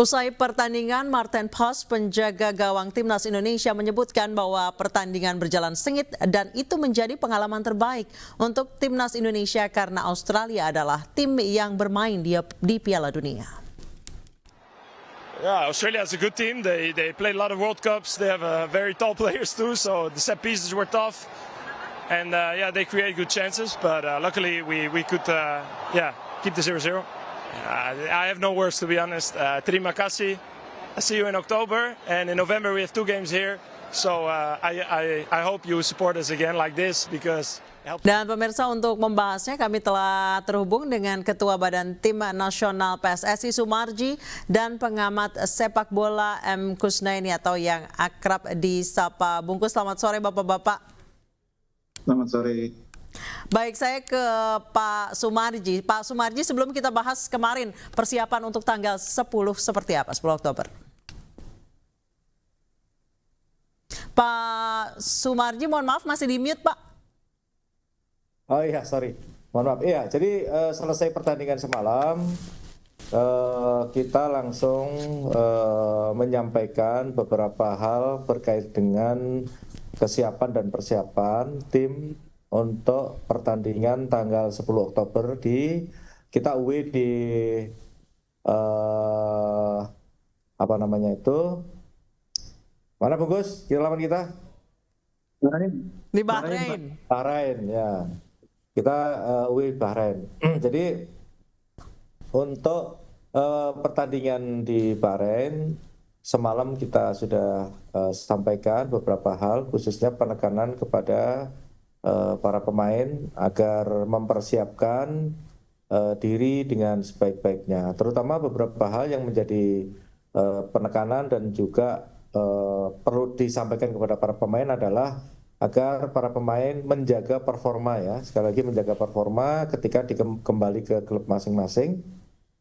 Usai pertandingan, Marten Pas, penjaga gawang Timnas Indonesia, menyebutkan bahwa pertandingan berjalan sengit dan itu menjadi pengalaman terbaik untuk Timnas Indonesia karena Australia adalah tim yang bermain di Piala Dunia. Yeah, Australia is a good team. They played a lot of World Cups. They have very tall players too, so the set pieces were tough. And they create good chances, but luckily we could keep the 0-0. I have no words, to be honest. Terima kasih. I see you in October, and in November we have 2 games here. So I hope you support us again like this because. Dan pemirsa, untuk membahasnya kami telah terhubung dengan Ketua Badan Tim Nasional PSSI Sumarji dan pengamat sepak bola M. Kusnaini atau yang akrab disapa Bungkus. Selamat sore Bapak-bapak. Selamat sore. Baik, saya ke Pak Sumarji. Pak Sumarji, sebelum kita bahas kemarin persiapan untuk tanggal 10 seperti apa, 10 Oktober. Pak Sumarji, mohon maaf masih di mute, Pak. Oh iya, sorry. Mohon maaf. Iya, jadi selesai pertandingan semalam, kita langsung menyampaikan beberapa hal terkait dengan kesiapan dan persiapan tim untuk pertandingan tanggal 10 Oktober kita away di mana Bungkus? Kita lawan kita? Di Bahrain. Bahrain, ya. Kita away Bahrain. Jadi untuk pertandingan di Bahrain semalam kita sudah sampaikan beberapa hal, khususnya penekanan kepada para pemain agar mempersiapkan diri dengan sebaik-baiknya. Terutama beberapa hal yang menjadi penekanan dan juga perlu disampaikan kepada para pemain adalah agar para pemain menjaga performa, ya. Sekali lagi menjaga performa ketika kembali ke klub masing-masing,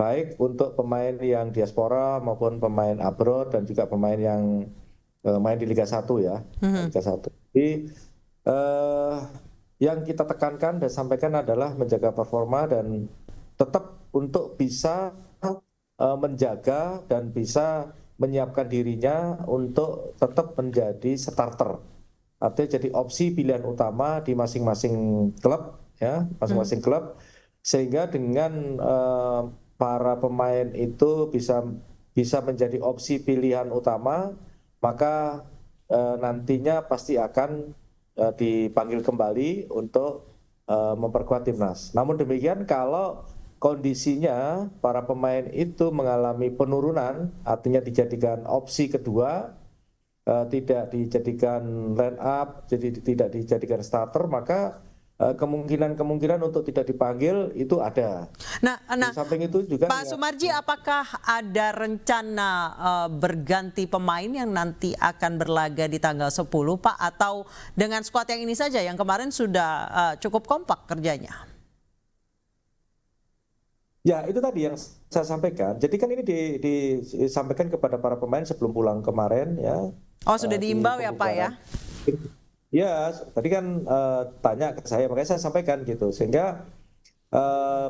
baik untuk pemain yang diaspora maupun pemain abroad dan juga pemain yang main di Liga 1, ya. Liga 1. Jadi yang kita tekankan dan sampaikan adalah menjaga performa dan tetap untuk bisa menjaga dan bisa menyiapkan dirinya untuk tetap menjadi starter. Artinya jadi opsi pilihan utama di masing-masing klub, ya, masing-masing klub, sehingga dengan para pemain itu bisa menjadi opsi pilihan utama, maka nantinya pasti akan dipanggil kembali untuk memperkuat timnas. Namun demikian, kalau kondisinya para pemain itu mengalami penurunan, artinya dijadikan opsi kedua, tidak dijadikan line up, jadi tidak dijadikan starter, maka kemungkinan untuk tidak dipanggil itu ada. Nah, di samping itu juga Pak Sumarji, apakah ada rencana berganti pemain yang nanti akan berlaga di tanggal 10, Pak? Atau dengan skuad yang ini saja yang kemarin sudah cukup kompak kerjanya? Ya, itu tadi yang saya sampaikan. Jadi kan ini disampaikan kepada para pemain sebelum pulang kemarin, ya. Oh, sudah diimbau ya, Pak, ya? Ya, tadi kan tanya ke saya, makanya saya sampaikan gitu. Sehingga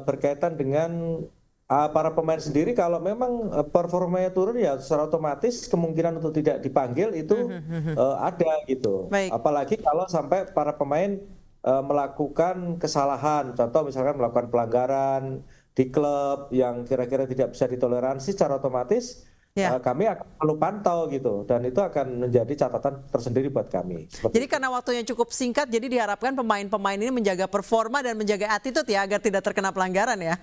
berkaitan dengan para pemain sendiri, kalau memang performanya turun, ya secara otomatis kemungkinan untuk tidak dipanggil itu ada gitu. Baik. Apalagi kalau sampai para pemain melakukan kesalahan, contoh misalkan melakukan pelanggaran di klub yang kira-kira tidak bisa ditoleransi, secara otomatis kami akan perlu pantau gitu, dan itu akan menjadi catatan tersendiri buat kami. Jadi karena waktunya cukup singkat, jadi diharapkan pemain-pemain ini menjaga performa dan menjaga attitude, ya, agar tidak terkena pelanggaran, ya,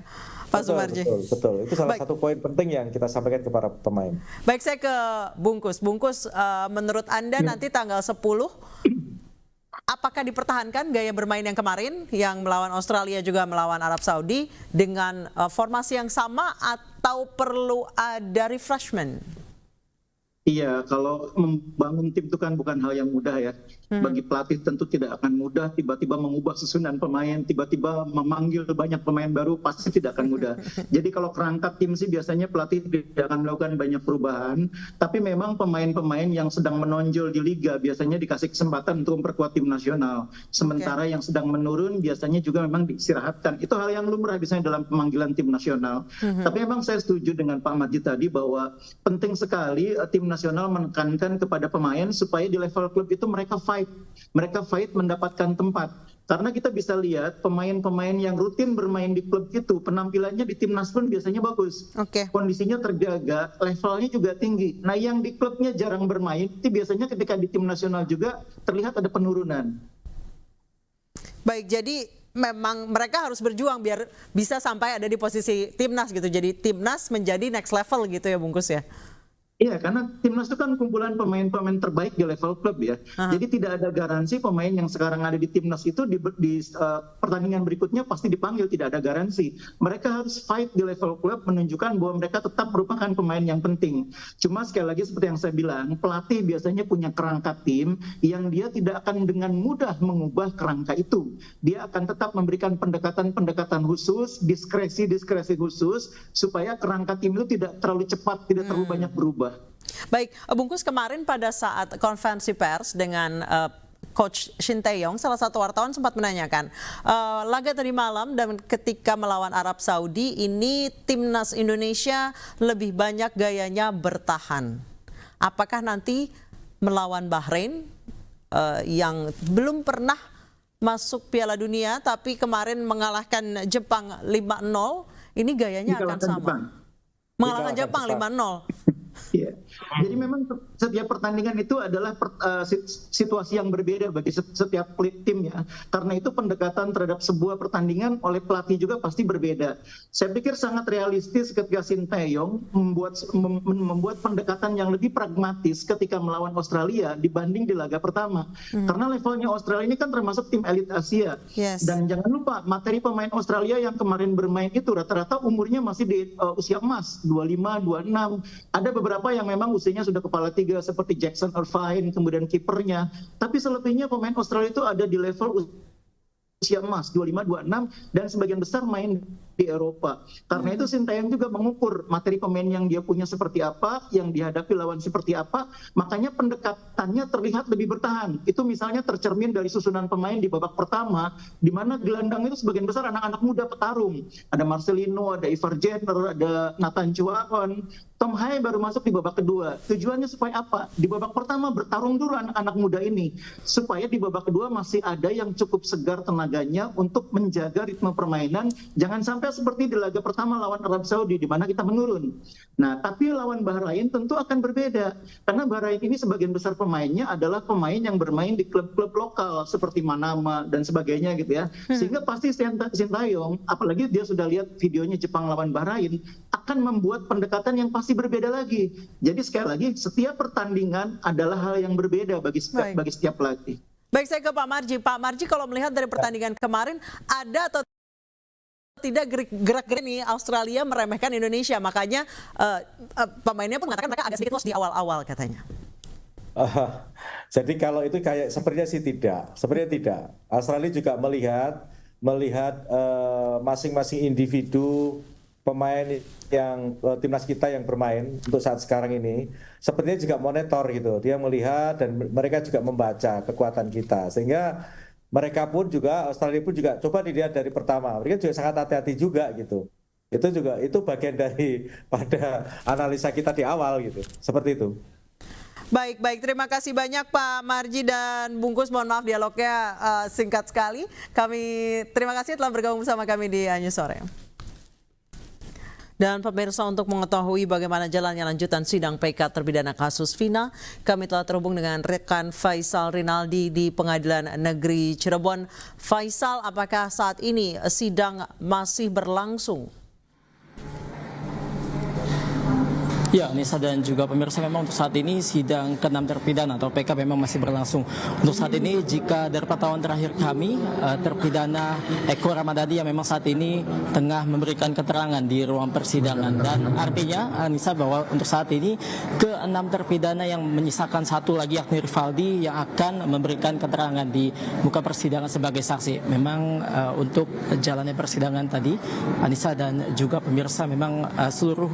Pak Sumarji. Betul. Itu salah satu poin penting yang kita sampaikan ke para pemain. Baik, saya ke Bungkus. Bungkus, menurut Anda nanti tanggal 10, apakah dipertahankan gaya bermain yang kemarin, yang melawan Australia juga melawan Arab Saudi, dengan formasi yang sama atau perlu ada refreshment? Iya, kalau membangun tim itu kan bukan hal yang mudah ya. Bagi pelatih tentu tidak akan mudah tiba-tiba mengubah susunan pemain, tiba-tiba memanggil banyak pemain baru, pasti tidak akan mudah. Jadi kalau kerangka tim sih biasanya pelatih tidak akan melakukan banyak perubahan, tapi memang pemain-pemain yang sedang menonjol di liga biasanya dikasih kesempatan untuk memperkuat tim nasional. Sementara yang sedang menurun biasanya juga memang diistirahatkan. Itu hal yang lumrah biasanya dalam pemanggilan tim nasional. Tapi memang saya setuju dengan Pak Marji tadi bahwa penting sekali tim nasional menekankan kepada pemain supaya di level klub itu mereka fight mendapatkan tempat. Karena kita bisa lihat pemain-pemain yang rutin bermain di klub itu penampilannya di timnas pun biasanya bagus. Kondisinya terjaga, levelnya juga tinggi. Nah, yang di klubnya jarang bermain itu biasanya ketika di tim nasional juga terlihat ada penurunan. Baik, jadi memang mereka harus berjuang biar bisa sampai ada di posisi timnas gitu. Jadi timnas menjadi next level gitu ya Bungkus ya. Iya, karena timnas itu kan kumpulan pemain-pemain terbaik di level klub ya. Jadi tidak ada garansi pemain yang sekarang ada di timnas itu di pertandingan berikutnya pasti dipanggil, tidak ada garansi. Mereka harus fight di level klub menunjukkan bahwa mereka tetap merupakan pemain yang penting. Cuma sekali lagi seperti yang saya bilang, pelatih biasanya punya kerangka tim yang dia tidak akan dengan mudah mengubah kerangka itu. Dia akan tetap memberikan pendekatan-pendekatan khusus, diskresi khusus supaya kerangka tim itu tidak terlalu cepat, tidak terlalu banyak berubah. Baik, Bungkus, kemarin pada saat konferensi pers dengan Coach Shin Tae-yong, salah satu wartawan sempat menanyakan, laga tadi malam dan ketika melawan Arab Saudi, ini timnas Indonesia lebih banyak gayanya bertahan. Apakah nanti melawan Bahrain yang belum pernah masuk Piala Dunia, tapi kemarin mengalahkan Jepang 5-0, ini gayanya akan sama? Mengalahkan Jepang 5-0. Iya. Jadi memang setiap pertandingan itu adalah situasi yang berbeda bagi setiap tim ya. Karena itu pendekatan terhadap sebuah pertandingan oleh pelatih juga pasti berbeda. Saya pikir sangat realistis ketika Shin Tae-yong membuat pendekatan yang lebih pragmatis ketika melawan Australia dibanding di laga pertama. Karena levelnya Australia ini kan termasuk tim elit Asia. Dan jangan lupa materi pemain Australia yang kemarin bermain itu rata-rata umurnya masih di usia emas, 25, 26. Ada beberapa yang memang usianya sudah kepala tiga seperti Jackson Irvine, kemudian kipernya. Tapi selebihnya pemain Australia itu ada di level usia emas 25, 26 dan sebagian besar main di Eropa. Karena itu Shin Tae-yong juga mengukur materi pemain yang dia punya seperti apa, yang dihadapi lawan seperti apa, makanya pendekatannya terlihat lebih bertahan. Itu misalnya tercermin dari susunan pemain di babak pertama, di mana gelandang itu sebagian besar anak-anak muda petarung. Ada Marcelino, ada Ivar Jenner, ada Nathan Chuaon, Tom Hae baru masuk di babak kedua. Tujuannya supaya apa? Di babak pertama bertarung dulu anak-anak muda ini, supaya di babak kedua masih ada yang cukup segar tenaganya untuk menjaga ritme permainan, jangan sampai seperti di laga pertama lawan Arab Saudi di mana kita menurun. Nah, tapi lawan Bahrain tentu akan berbeda karena Bahrain ini sebagian besar pemainnya adalah pemain yang bermain di klub-klub lokal seperti Manama dan sebagainya gitu ya. Sehingga pasti Shin Tae-yong, apalagi dia sudah lihat videonya Jepang lawan Bahrain, akan membuat pendekatan yang pasti berbeda lagi. Jadi sekali lagi setiap pertandingan adalah hal yang berbeda bagi setiap pelatih. Baik, saya ke Pak Marji. Pak Marji, kalau melihat dari pertandingan kemarin, ada atau tidak gerak-gerik nih Australia meremehkan Indonesia, makanya pemainnya pun mengatakan mereka agak sedikit lost di awal-awal katanya. Jadi kalau itu kayak sepertinya sih tidak. Australia juga melihat masing-masing individu pemain yang timnas kita yang bermain untuk saat sekarang ini sepertinya juga monitor gitu. Dia melihat dan mereka juga membaca kekuatan kita sehingga mereka pun juga, Australia pun juga coba dilihat dari pertama. Mereka juga sangat hati-hati juga gitu. Itu bagian dari pada analisa kita di awal gitu. Seperti itu. Baik. Terima kasih banyak Pak Marji dan Bungkus. Mohon maaf dialognya singkat sekali. Terima kasih telah bergabung bersama kami di News Sore. Dan pemirsa, untuk mengetahui bagaimana jalannya lanjutan sidang PK terpidana kasus Vina, kami telah terhubung dengan rekan Faisal Rinaldi di Pengadilan Negeri Cirebon. Faisal, apakah saat ini sidang masih berlangsung? Ya, Nisa dan juga pemirsa, memang untuk saat ini sidang ke-6 terpidana atau PK memang masih berlangsung. Untuk saat ini, jika dari pantauan terakhir kami, terpidana Eko Ramadhani yang memang saat ini tengah memberikan keterangan di ruang persidangan. Dan artinya, Nisa, bahwa untuk saat ini ke-6 terpidana yang menyisakan satu lagi yakni Rivaldi yang akan memberikan keterangan di muka persidangan sebagai saksi. Memang untuk jalannya persidangan tadi, Anissa dan juga pemirsa, memang seluruh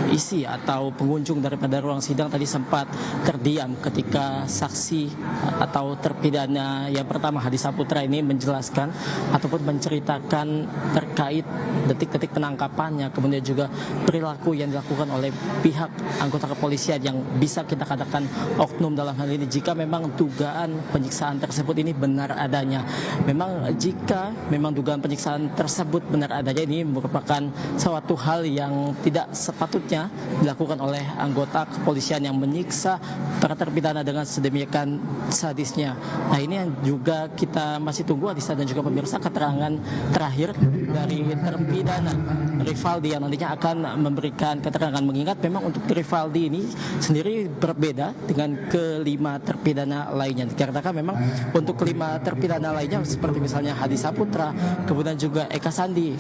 isi atau pengunjung daripada ruang sidang tadi sempat terdiam ketika saksi atau terpidana yang pertama Hadi Saputra ini menjelaskan ataupun menceritakan terkait detik-detik penangkapannya, kemudian juga perilaku yang dilakukan oleh pihak anggota kepolisian yang bisa kita katakan oknum dalam hal ini jika memang dugaan penyiksaan tersebut ini benar adanya. Memang jika memang dugaan penyiksaan tersebut benar adanya, ini merupakan suatu hal yang tidak sepatutnya dilakukan oleh anggota kepolisian yang menyiksa para terpidana dengan sedemikian sadisnya. Nah, ini yang juga kita masih tunggu, Adisa dan juga pemirsa, keterangan terakhir dari terpidana Rivaldi yang nantinya akan memberikan keterangan, mengingat memang untuk Rivaldi ini sendiri berbeda dengan kelima terpidana lainnya. Dikarenakan memang untuk kelima terpidana lainnya seperti misalnya Hadi Saputra, kemudian juga Eka Sandi,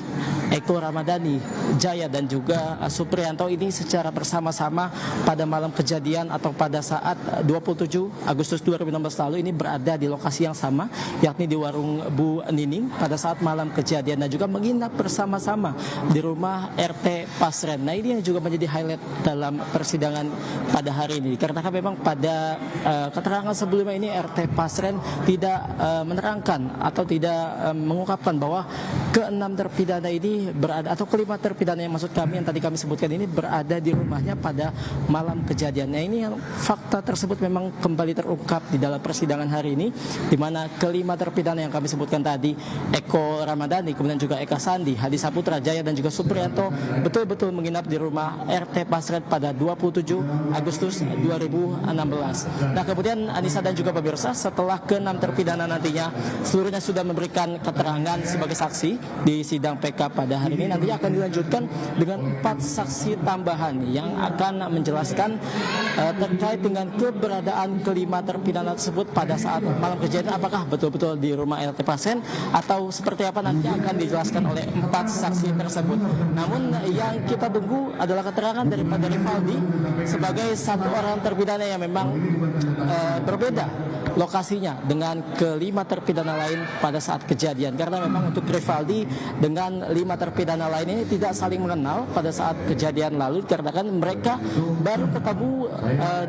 Eko Ramadhani, Jaya dan juga Supriyanto ini secara bersama-sama pada malam kejadian atau pada saat 27 Agustus 2016 lalu ini berada di lokasi yang sama, yakni di warung Bu Nining pada saat malam kejadian, dan juga menginap bersama-sama di rumah RT Pasren. Nah, ini yang juga menjadi highlight dalam persidangan pada hari ini, karena memang pada keterangan sebelumnya ini RT Pasren tidak menerangkan atau tidak mengungkapkan bahwa ke-6 terpidana ini berada, atau kelima terpidana yang maksud kami yang tadi kami sebutkan ini berada di rumahnya pada malam kejadian. Nah, ini yang fakta tersebut memang kembali terungkap di dalam persidangan hari ini, di mana kelima terpidana yang kami sebutkan tadi, Eko Ramadhani, kemudian juga Eka Sandi, Hadi Saputra, Jaya dan juga Supriyanto betul-betul menginap di rumah RT Pasren pada 27 Agustus 2016. Nah, kemudian Anissa dan juga pemirsa, setelah ke-6 terpidana nantinya seluruhnya sudah memberikan keterangan sebagai saksi di sidang PK pada hari ini, nantinya akan dilanjutkan dengan 4 saksi tambahan yang akan menjelaskan terkait dengan keberadaan kelima terpidana tersebut pada saat malam kejadian, apakah betul-betul di rumah RT Pasren atau seperti apa nanti akan dijelaskan oleh 4 saksi tersebut. Namun yang kita tunggu adalah keterangan daripada Rivaldi sebagai satu orang terpidana yang memang berbeda lokasinya dengan kelima terpidana lain pada saat kejadian, karena memang untuk Rivaldi dengan 5 terpidana lain ini tidak saling mengenal pada saat kejadian lalu, karena kan mereka baru ketemu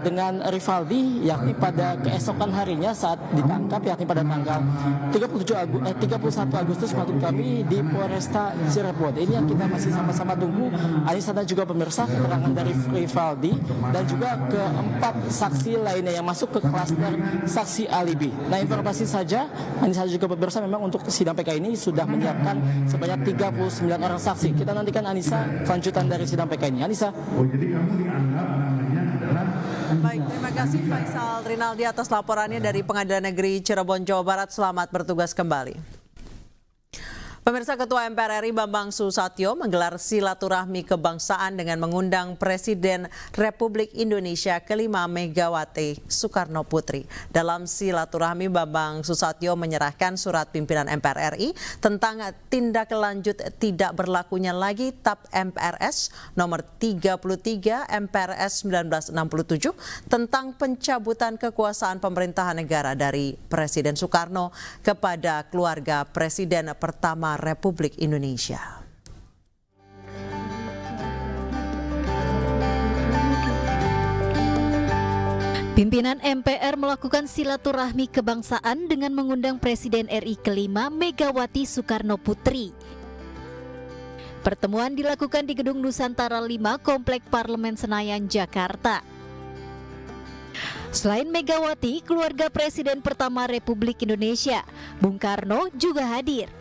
dengan Rivaldi yakni pada keesokan harinya saat ditangkap, yakni pada tanggal 31 Agustus maksud kami di Polresta Cirebon. Ini yang kita masih sama-sama tunggu, Anissa dan juga pemirsa, keterangan dari Rivaldi dan juga keempat saksi lainnya yang masuk ke klaster saksi alibi. Nah, informasi saja, Anissa juga pemirsa, memang untuk sidang PK ini sudah menyiapkan sebanyak 39 orang saksi. Kita nantikan, Anissa, kelanjutan dari sidang PK ini. Anissa. Baik, terima kasih Faisal Rinaldi atas laporannya dari Pengadilan Negeri Cirebon, Jawa Barat. Selamat bertugas kembali. Pemirsa, Ketua MPR RI Bambang Susatyo menggelar silaturahmi kebangsaan dengan mengundang Presiden Republik Indonesia kelima Megawati Soekarno Putri. Dalam silaturahmi, Bambang Susatyo menyerahkan surat pimpinan MPR RI tentang tindak lanjut tidak berlakunya lagi TAP MPRS nomor 33 MPRS 1967 tentang pencabutan kekuasaan pemerintahan negara dari Presiden Soekarno kepada keluarga Presiden pertama Republik Indonesia. Pimpinan MPR melakukan silaturahmi kebangsaan dengan mengundang Presiden RI kelima Megawati Soekarno Putri. Pertemuan dilakukan di Gedung Nusantara 5 Komplek Parlemen Senayan, Jakarta. Selain Megawati, keluarga Presiden pertama Republik Indonesia, Bung Karno, juga hadir.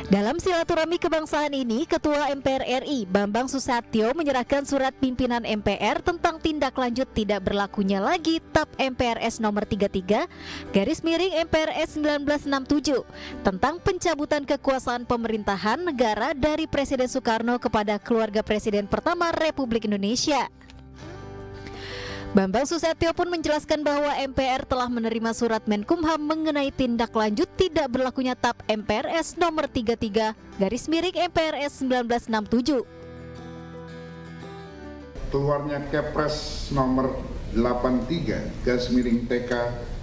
Dalam silaturahmi kebangsaan ini, Ketua MPR RI Bambang Susatyo menyerahkan surat pimpinan MPR tentang tindak lanjut tidak berlakunya lagi TAP MPRS nomor 33/MPRS 1967 tentang pencabutan kekuasaan pemerintahan negara dari Presiden Soekarno kepada keluarga Presiden pertama Republik Indonesia. Bambang Susatyo pun menjelaskan bahwa MPR telah menerima surat Menkumham mengenai tindak lanjut tidak berlakunya TAP MPRS nomor 33/MPRS 1967. Keluarnya Kepres nomor 83/TK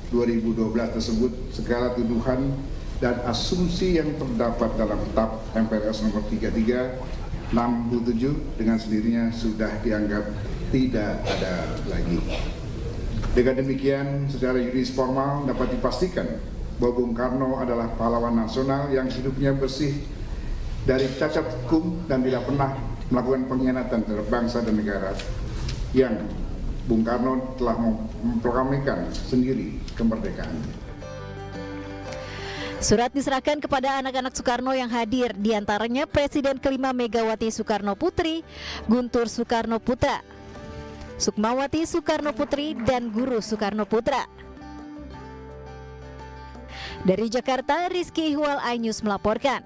2012 tersebut, segala tuduhan dan asumsi yang terdapat dalam TAP MPRS nomor 33/67 dengan sendirinya sudah dianggap tidak ada lagi. Dengan demikian, secara yuridis formal dapat dipastikan bahwa Bung Karno adalah pahlawan nasional yang hidupnya bersih dari cacat hukum dan tidak pernah melakukan pengkhianatan terhadap bangsa dan negara, yang Bung Karno telah memproklamirkan sendiri kemerdekaannya. Surat diserahkan kepada anak-anak Soekarno yang hadir, diantaranya Presiden kelima Megawati Soekarno Putri, Guntur Soekarno Putra, Sukmawati Soekarno Putri, dan Guru Soekarno Putra. Dari Jakarta, Rizky Ihwal, iNews melaporkan.